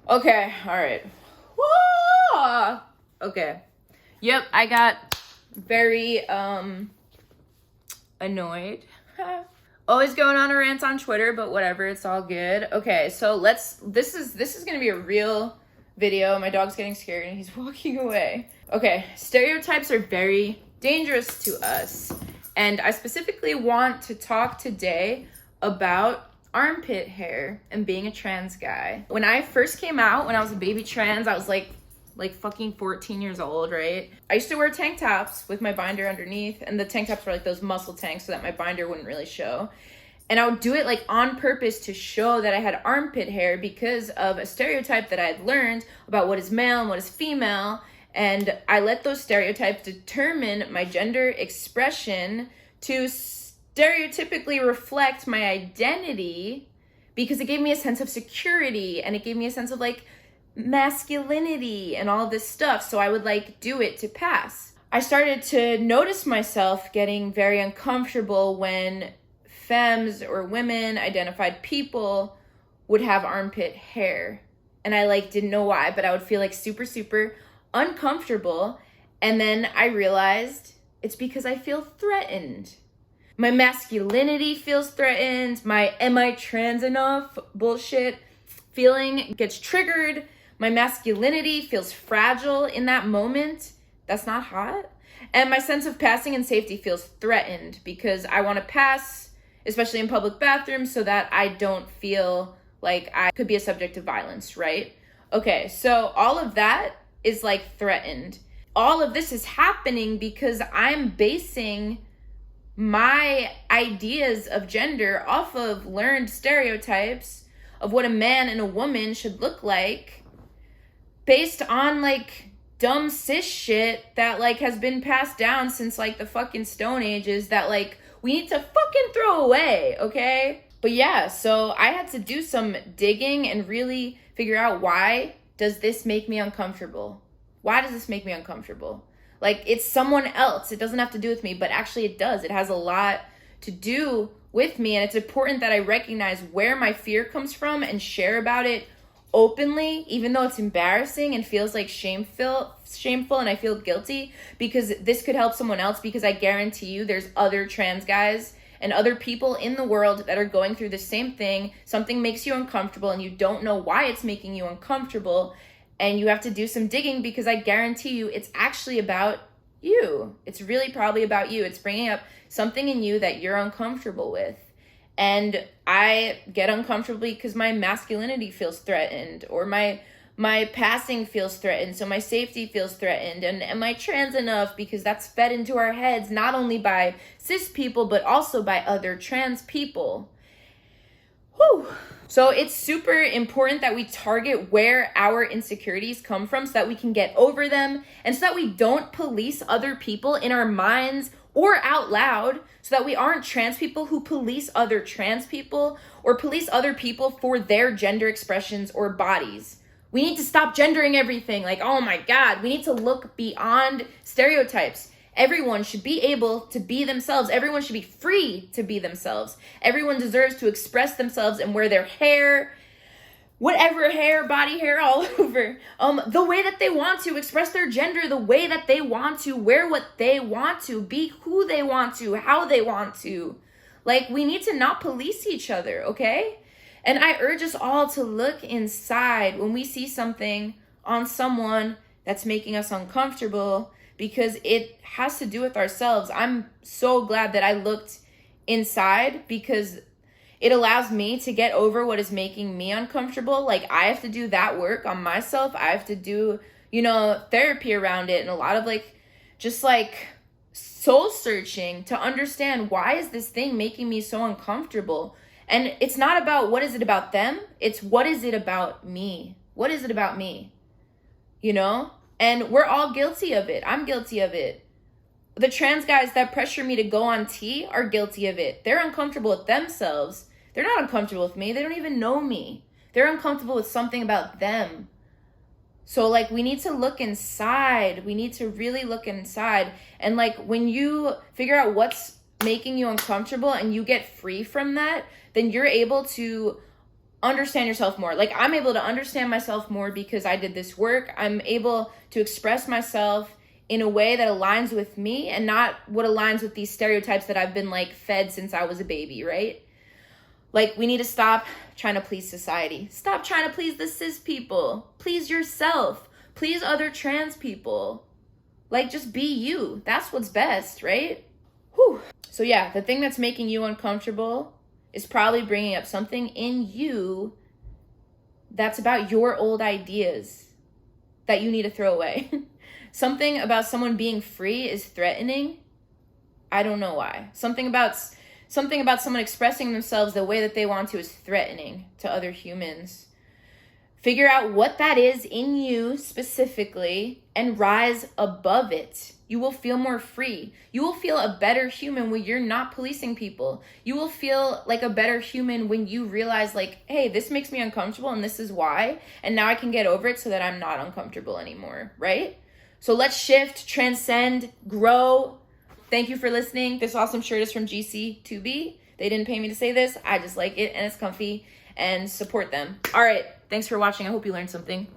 Okay, all right. Whoa! Okay. Yep, I got very annoyed. Always going on a rant on Twitter, but whatever, it's all good. Okay, so this is gonna be a real video. My dog's getting scared and he's walking away. Okay, stereotypes are very dangerous to us. And I specifically want to talk today about armpit hair and being a trans guy. When I first came out, when I was a baby trans, I was like fucking 14 years old, right? I used to wear tank tops with my binder underneath, and the tank tops were like those muscle tanks so that my binder wouldn't really show. And I would do it like on purpose to show that I had armpit hair because of a stereotype that I had learned about what is male and what is female. And I let those stereotypes determine my gender expression to stereotypically reflect my identity, because it gave me a sense of security and it gave me a sense of like masculinity and all this stuff. So I would like do it to pass. I started to notice myself getting very uncomfortable when femmes or women identified people would have armpit hair. And I like didn't know why, but I would feel like super uncomfortable. And then I realized it's because I feel threatened. My masculinity feels threatened. My am I trans enough bullshit feeling gets triggered. My masculinity feels fragile in that moment. That's not hot. And my sense of passing and safety feels threatened because I want to pass, especially in public bathrooms, so that I don't feel like I could be a subject of violence, right? Okay, so all of that is like threatened. All of this is happening because I'm basing my ideas of gender off of learned stereotypes of what a man and a woman should look like based on like dumb cis shit that like has been passed down since like the fucking Stone Ages that like we need to fucking throw away, okay? But yeah, so I had to do some digging and really figure out, why does this make me uncomfortable? Why does this make me uncomfortable? Like, it's someone else. It doesn't have to do with me, but actually it does. It has a lot to do with me, and it's important that I recognize where my fear comes from and share about it openly, even though it's embarrassing and feels like shameful and I feel guilty, because this could help someone else, because I guarantee you there's other trans guys and other people in the world that are going through the same thing. Something makes you uncomfortable and you don't know why it's making you uncomfortable, and you have to do some digging, because I guarantee you it's actually about you. It's really probably about you. It's bringing up something in you that you're uncomfortable with. And I get uncomfortable because my masculinity feels threatened, or my passing feels threatened, so my safety feels threatened. And am I trans enough? Because that's fed into our heads, not only by cis people, but also by other trans people. Whew. So it's super important that we target where our insecurities come from so that we can get over them, and so that we don't police other people in our minds or out loud, so that we aren't trans people who police other trans people or police other people for their gender expressions or bodies. We need to stop gendering everything. Like, oh my God, we need to look beyond stereotypes. Everyone should be able to be themselves. Everyone should be free to be themselves. Everyone deserves to express themselves and wear their hair, whatever hair, body hair, all over, the way that they want to, express their gender the way that they want to, wear what they want to, be who they want to, how they want to. Like, we need to not police each other, okay? And I urge us all to look inside when we see something on someone that's making us uncomfortable, because it has to do with ourselves. I'm so glad that I looked inside, because it allows me to get over what is making me uncomfortable. Like, I have to do that work on myself. I have to do, therapy around it, and a lot of just soul searching to understand, why is this thing making me so uncomfortable? And it's not about what is it about them. It's what is it about me? What is it about me? And we're all guilty of it. I'm guilty of it. The trans guys that pressure me to go on T are guilty of it. They're uncomfortable with themselves. They're not uncomfortable with me. They don't even know me. They're uncomfortable with something about them. So we need to look inside. We need to really look inside. And when you figure out what's making you uncomfortable and you get free from that, then you're able to understand yourself more. Like, I'm able to understand myself more because I did this work. I'm able to express myself in a way that aligns with me and not what aligns with these stereotypes that I've been like fed since I was a baby, right? Like, we need to stop trying to please society. Stop trying to please the cis people. Please yourself. Please other trans people. Like, just be you. That's what's best, right? Whew. So yeah, the thing that's making you uncomfortable is probably bringing up something in you that's about your old ideas that you need to throw away. Something about someone being free is threatening. I don't know why. Something about someone expressing themselves the way that they want to is threatening to other humans. Figure out what that is in you specifically and rise above it. You will feel more free. You will feel a better human when you're not policing people. You will feel like a better human when you realize, like, hey, this makes me uncomfortable and this is why. And now I can get over it so that I'm not uncomfortable anymore, right? So let's shift, transcend, grow. Thank you for listening. This awesome shirt is from GC2B. They didn't pay me to say this. I just like it and it's comfy, and support them. All right. Thanks for watching. I hope you learned something.